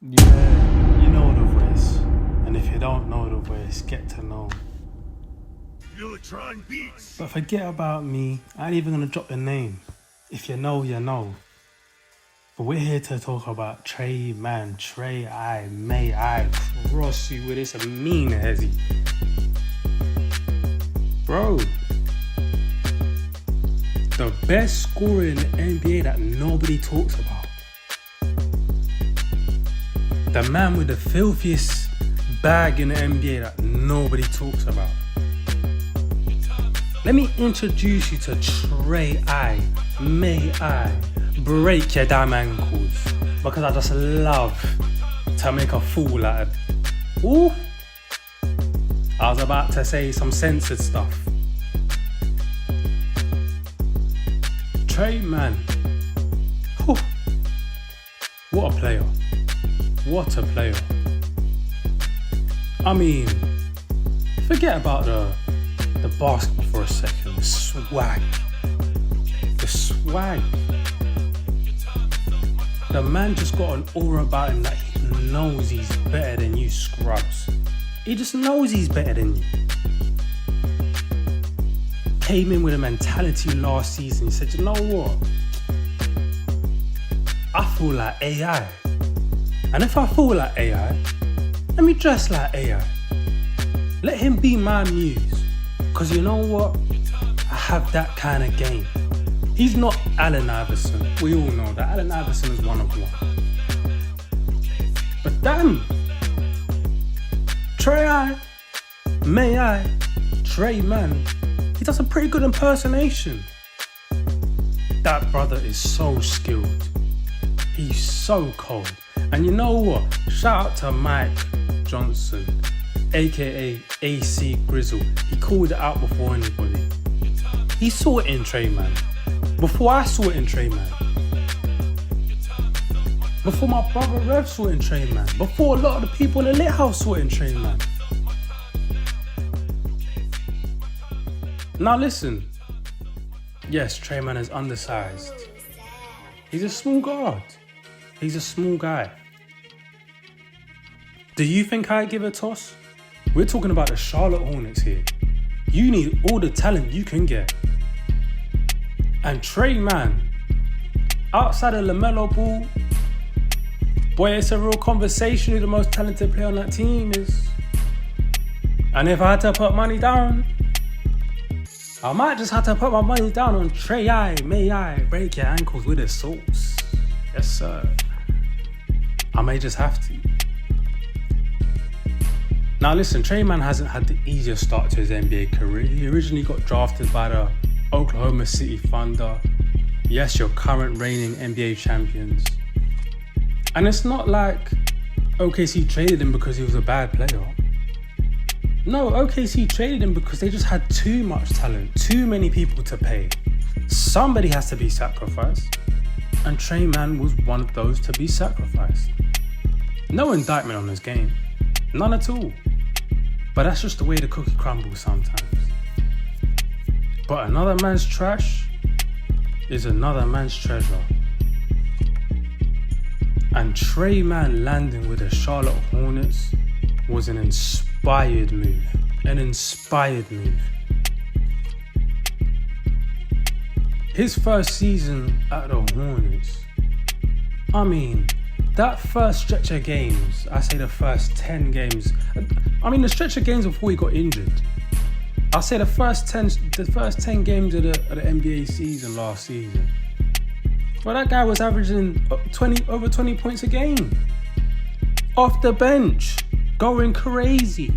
Yeah, you know the voice. And if you don't know the voice, get to know. But forget about me. I ain't even gonna drop your name. If you know, you know. But we're here to talk about Tre Mann, Tre I. May I cross you with this mean hezzy. Bro. The best scorer in the NBA that nobody talks about. The man with the filthiest bag in the NBA that nobody talks about. Let me introduce you to Tre I. May I break your damn ankles, because I just love to make a fool out of. Ooh! I was about to say some censored stuff. Tre Mann. Whew. What a player. What a player. I mean, forget about the basketball for a second. The swag. The swag. The man just got an aura about him that he knows he's better than you scrubs. He just knows he's better than you. Came in with a mentality last season. He said, you know what? I feel like AI. And if I feel like AI, let me dress like AI. Let him be my muse. Because you know what? I have that kind of game. He's not Allen Iverson. We all know that. Allen Iverson is one of one. But damn. Tre I. May I. Tre Mann. He does a pretty good impersonation. That brother is so skilled. He's so cold. And you know what? Shout out to Mike Johnson, aka AC Grizzle. He called it out before anybody. He saw it in Tre Mann. Before I saw it in Tre Mann. Before my brother Rev saw it in Tre Mann. Before a lot of the people in the LitHoUsE saw it in Tre Mann. Now listen. Yes, Tre Mann is undersized. He's a small guard. He's a small guy. Do you think I'd give a toss? We're talking about the Charlotte Hornets here. You need all the talent you can get. And Tre Mann, outside of LaMelo Ball, boy, it's a real conversation who the most talented player on that team is. And if I had to put money down, I might just have to put my money down on Tre I. May I break your ankles with a sauce. Yes, sir. I may just have to. Now listen, Tre Mann hasn't had the easiest start to his NBA career. He originally got drafted by the Oklahoma City Thunder. Yes, your current reigning NBA champions. And it's not like OKC traded him because he was a bad player. No, OKC traded him because they just had too much talent, too many people to pay. Somebody has to be sacrificed. And Tre Mann was one of those to be sacrificed. No indictment on his game. None at all. But that's just the way the cookie crumbles sometimes. But another man's trash is another man's treasure. And Tre Mann landing with the Charlotte Hornets was an inspired move. An inspired move. His first season at the Hornets, I mean, that first stretch of games, I say the first 10 games, I mean the stretch of games before he got injured. I say the first 10 games of the NBA season last season. Well, that guy was averaging over 20 points a game. Off the bench, going crazy.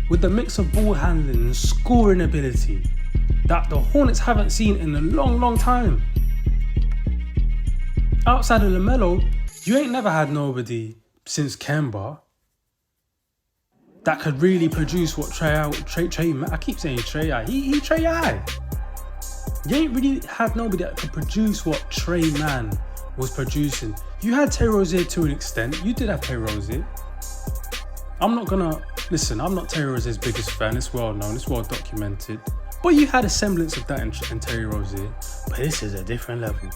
With the mix of ball handling and scoring ability that the Hornets haven't seen in a long, long time. Outside of LaMelo, you ain't never had nobody since Kemba that could really produce what Tre Mann, I keep saying Tre I, he Tre I. You ain't really had nobody that could produce what Tre Mann was producing. You had Terry Rozier to an extent. You did have Terry Rozier. I'm not Terry Rozier's biggest fan. It's well known, it's well documented. But you had a semblance of that in Terry Rozier. But this is a different level.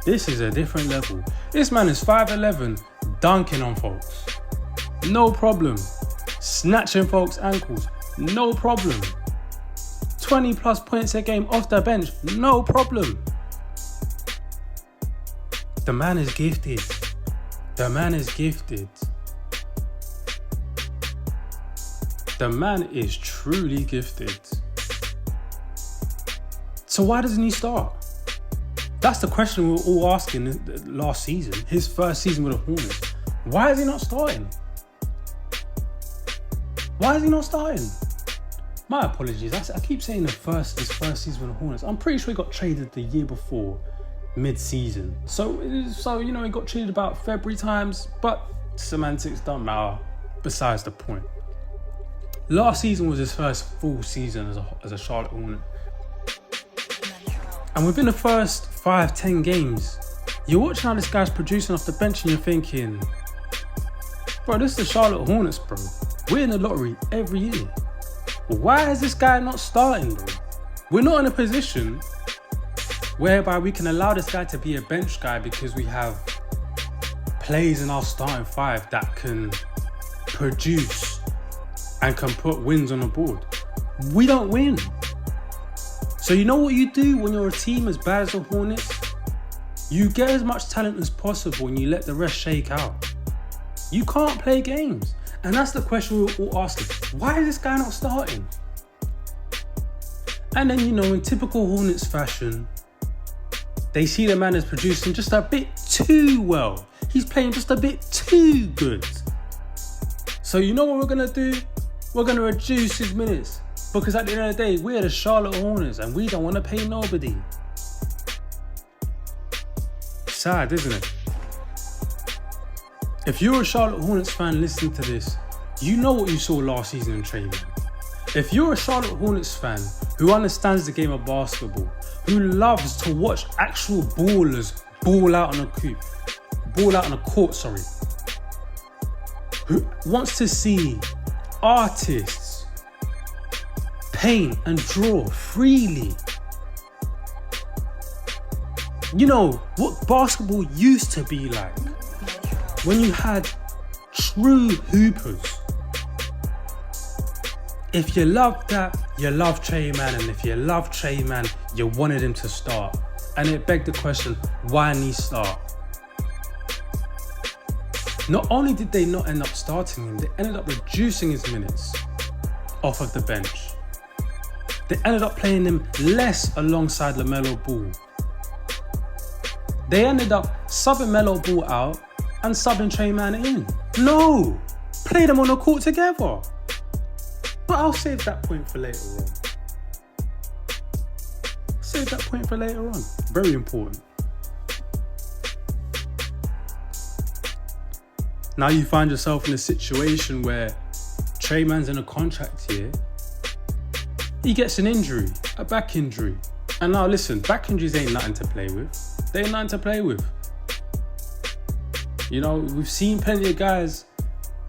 This is a different level. This man is 5'11", dunking on folks, no problem. Snatching folks' ankles, no problem. 20 plus points a game off the bench, no problem. The man is gifted. The man is gifted. The man is truly gifted. So why doesn't he start? That's the question we were all asking last season, his first season with the Hornets. Why is he not starting? Why is he not starting? My apologies. I keep saying his first season with the Hornets. I'm pretty sure he got traded the year before, mid-season. So you know, he got traded about February times, but semantics don't matter. Besides the point. Last season was his first full season as a Charlotte Hornet. And within the first 5-10 games, you're watching how this guy's producing off the bench and you're thinking, bro, this is the Charlotte Hornets, bro. We're in the lottery every year. Why is this guy not starting, bro? We're not in a position whereby we can allow this guy to be a bench guy because we have plays in our starting five that can produce and can put wins on the board. We don't win. So you know what you do when you're a team as bad as the Hornets? You get as much talent as possible and you let the rest shake out. You can't play games. And that's the question we're all asking. Why is this guy not starting? And then, you know, in typical Hornets fashion, they see the man is producing just a bit too well. He's playing just a bit too good. So you know what we're going to do? We're going to reduce his minutes. Because at the end of the day, we're the Charlotte Hornets and we don't want to pay nobody. Sad, isn't it? If you're a Charlotte Hornets fan listening to this, you know what you saw last season in Tre Mann. If you're a Charlotte Hornets fan who understands the game of basketball, who loves to watch actual ballers ball out on a court, who wants to see artists paint and draw freely. You know what basketball used to be like when you had true hoopers. If you loved that, you loved Tre Mann, and if you loved Tre Mann, you wanted him to start. And it begged the question, why didn't he start? Not only did they not end up starting him, they ended up reducing his minutes off of the bench. They ended up playing him less alongside LaMelo Ball. They ended up subbing LaMelo Ball out and subbing Tre Mann in. No! Play them on the court together. But I'll save that point for later on. Very important. Now you find yourself in a situation where Tre Mann's in a contract year. He gets an injury, a back injury. And now listen, back injuries ain't nothing to play with. They ain't nothing to play with. You know, we've seen plenty of guys,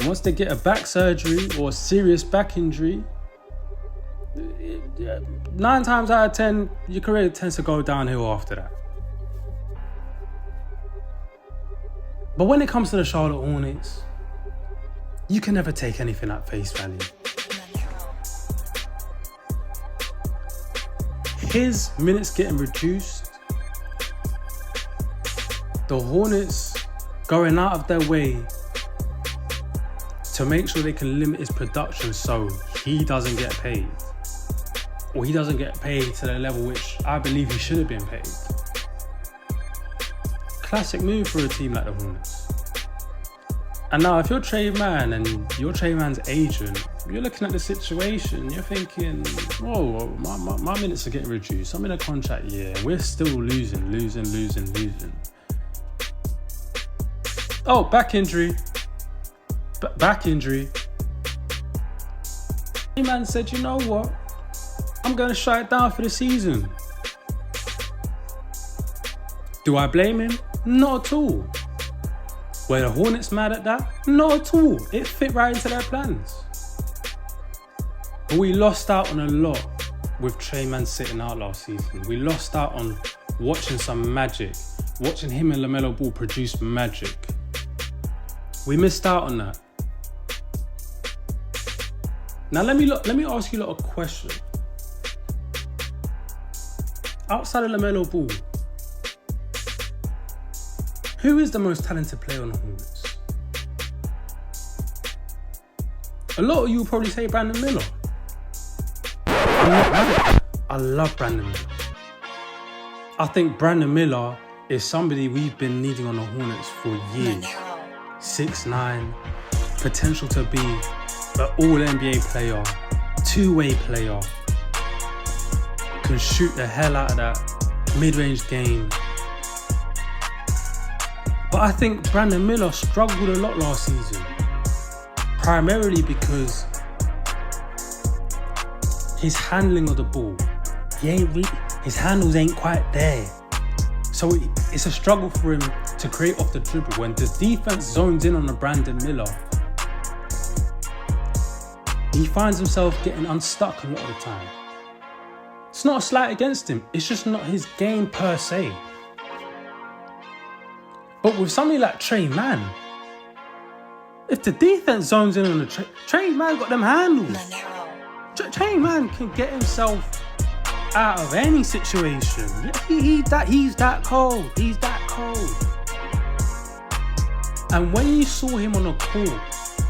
once they get a back surgery or a serious back injury, 9 times out of 10, your career tends to go downhill after that. But when it comes to the Charlotte Hornets, you can never take anything at face value. His minutes getting reduced, the Hornets going out of their way to make sure they can limit his production so he doesn't get paid. Or he doesn't get paid to the level which I believe he should have been paid. Classic move for a team like the Hornets. And now if you're Tre Mann and you're Tre Mann's agent, you're looking at the situation, you're thinking, whoa, my minutes are getting reduced. I'm in a contract year. We're still losing. Oh, back injury. Back injury. Tre Mann said, you know what? I'm going to shut it down for the season. Do I blame him? Not at all. Were the Hornets mad at that? Not at all. It fit right into their plans. But we lost out on a lot with Tre Mann sitting out last season. We lost out on watching some magic. Watching him and LaMelo Ball produce magic. We missed out on that. Now let me ask you a question. Outside of LaMelo Ball, who is the most talented player on the Hornets? A lot of you will probably say Brandon Miller. I love Brandon Miller. I think Brandon Miller is somebody we've been needing on the Hornets for years. 6'9", potential to be an all-NBA player, two-way player, can shoot the hell out of that mid-range game. But I think Brandon Miller struggled a lot last season, primarily because his handling of the ball, his handles ain't quite there. So it's a struggle for him to create off the dribble. When the defense zones in on a Brandon Miller, he finds himself getting unstuck a lot of the time. It's not a slight against him, it's just not his game per se. But with somebody like Tre Mann, if the defense zones in on the Tre Mann got them handles. Tre Mann can get himself out of any situation. He's that cold. He's that cold. And when you saw him on the court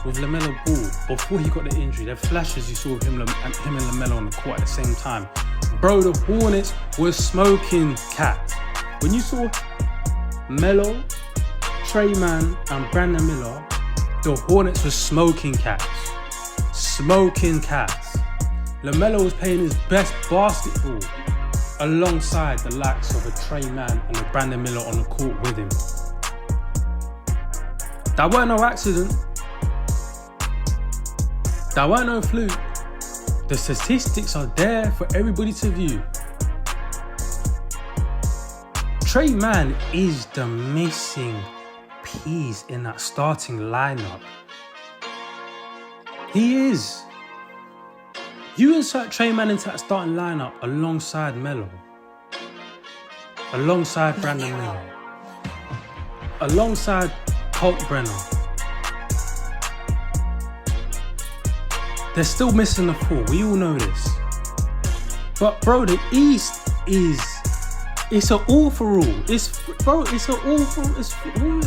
with LaMelo Ball before he got the injury, the flashes you saw of him and LaMelo on the court at the same time, bro, the Hornets were smoking cats. When you saw Melo, Tre Mann, and Brandon Miller, the Hornets were smoking cats. Smoking cats. LaMelo was playing his best basketball alongside the likes of a Tre Mann and a Brandon Miller on the court with him. That weren't no accident. That weren't no fluke. The statistics are there for everybody to view. Tre Mann is the missing piece in that starting lineup. He is. You insert Tre Mann into that starting lineup alongside Melo, alongside Brandon Miller, alongside Colt Brenner. They're still missing the four. We all know this. But bro, the East it's an all for all. It's an all for all.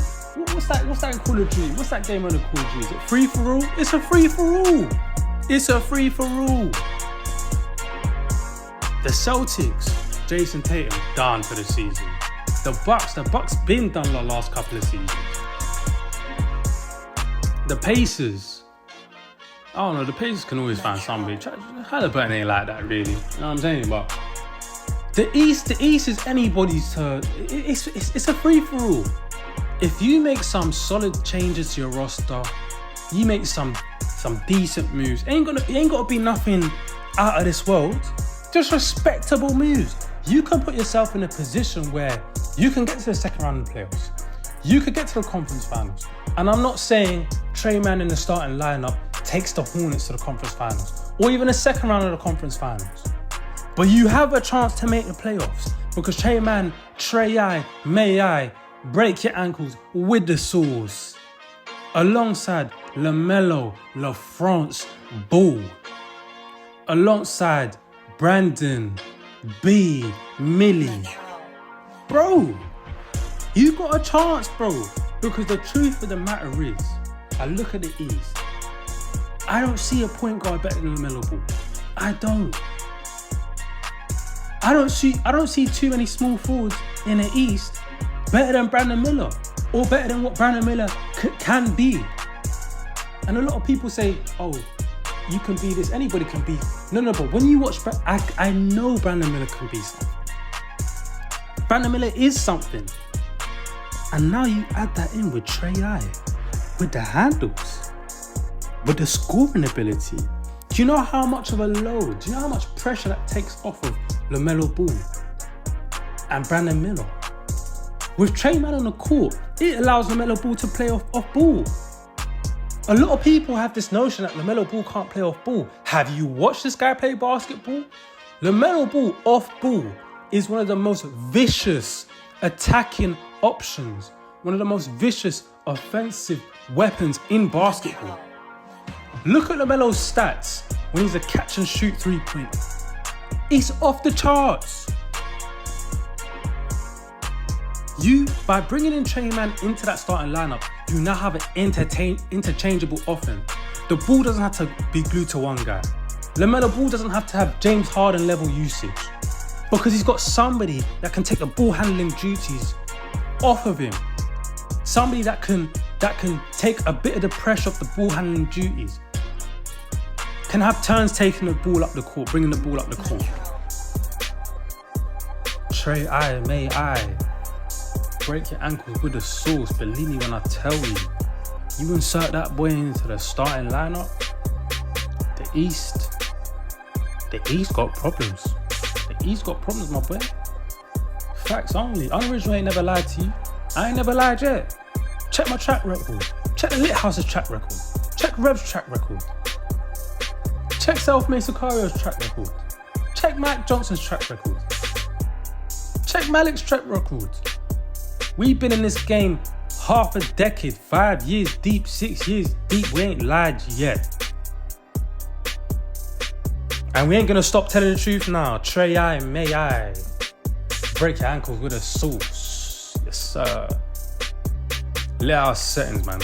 What's that in Call of Duty? What's that game on the Call of Duty? Is it free for all? It's a free for all. It's a free for all. The Celtics, Jason Tatum, done for the season. The Bucks been done the last couple of seasons. The Pacers, I don't know, the Pacers can always find somebody. Halliburton ain't like that really, you know what I'm saying? But the East is anybody's turn. It's a free for all. If you make some solid changes to your roster, you make some decent moves. It ain't gotta be nothing out of this world. Just respectable moves. You can put yourself in a position where you can get to the second round of the playoffs. You could get to the conference finals. And I'm not saying Tre Mann in the starting lineup takes the Hornets to the conference finals or even the second round of the conference finals. But you have a chance to make the playoffs because Tre Mann, Tre I, may I break your ankles with the sauce. Alongside LaMelo, LaFrance, Ball. Alongside Brandon, B, Millie. Bro, you got a chance, bro. Because the truth of the matter is, I look at the East. I don't see a point guard better than LaMelo Ball. I don't. I don't see too many small forwards in the East better than Brandon Miller or better than what Brandon Miller can be. And a lot of people say, oh, you can be this, anybody can be. No, but when you watch, I know Brandon Miller can be something. Brandon Miller is something. And now you add that in with Tre I, with the handles, with the scoring ability. Do you know how much of a load, do you know how much pressure that takes off of LaMelo Ball and Brandon Miller? With Tre Mann on the court, it allows LaMelo Ball to play off ball. A lot of people have this notion that LaMelo Ball can't play off ball. Have you watched this guy play basketball? LaMelo Ball off ball is one of the most vicious attacking options, one of the most vicious offensive weapons in basketball. Look at LaMelo's stats when he's a catch and shoot 3-point. It's off the charts. By bringing in Tre Mann into that starting lineup, you now have an interchangeable offense. The ball doesn't have to be glued to one guy. LaMelo Ball doesn't have to have James Harden level usage because he's got somebody that can take the ball handling duties off of him. Somebody that can take a bit of the pressure off the ball handling duties. Can have turns taking the ball up the court, bringing the ball up the court. Tre I, may I break your ankles with the sauce. Believe me when I tell you. You insert that boy into the starting lineup, the East got problems. The East got problems, my boy. Facts only. Unoriginal ain't never lied to you. I ain't never lied yet. Check my track record. Check the LitHoUsE's track record. Check Rev's track record. Check Self-Made Sicario's track record. Check Mike Johnson's track record. Check Malik's track record. We've been in this game half a decade, 5 years deep, 6 years deep. We ain't lied yet. And we ain't gonna stop telling the truth now. Tre I, may I break your ankles with a sauce. Yes, sir. LitHoUsE settings, man.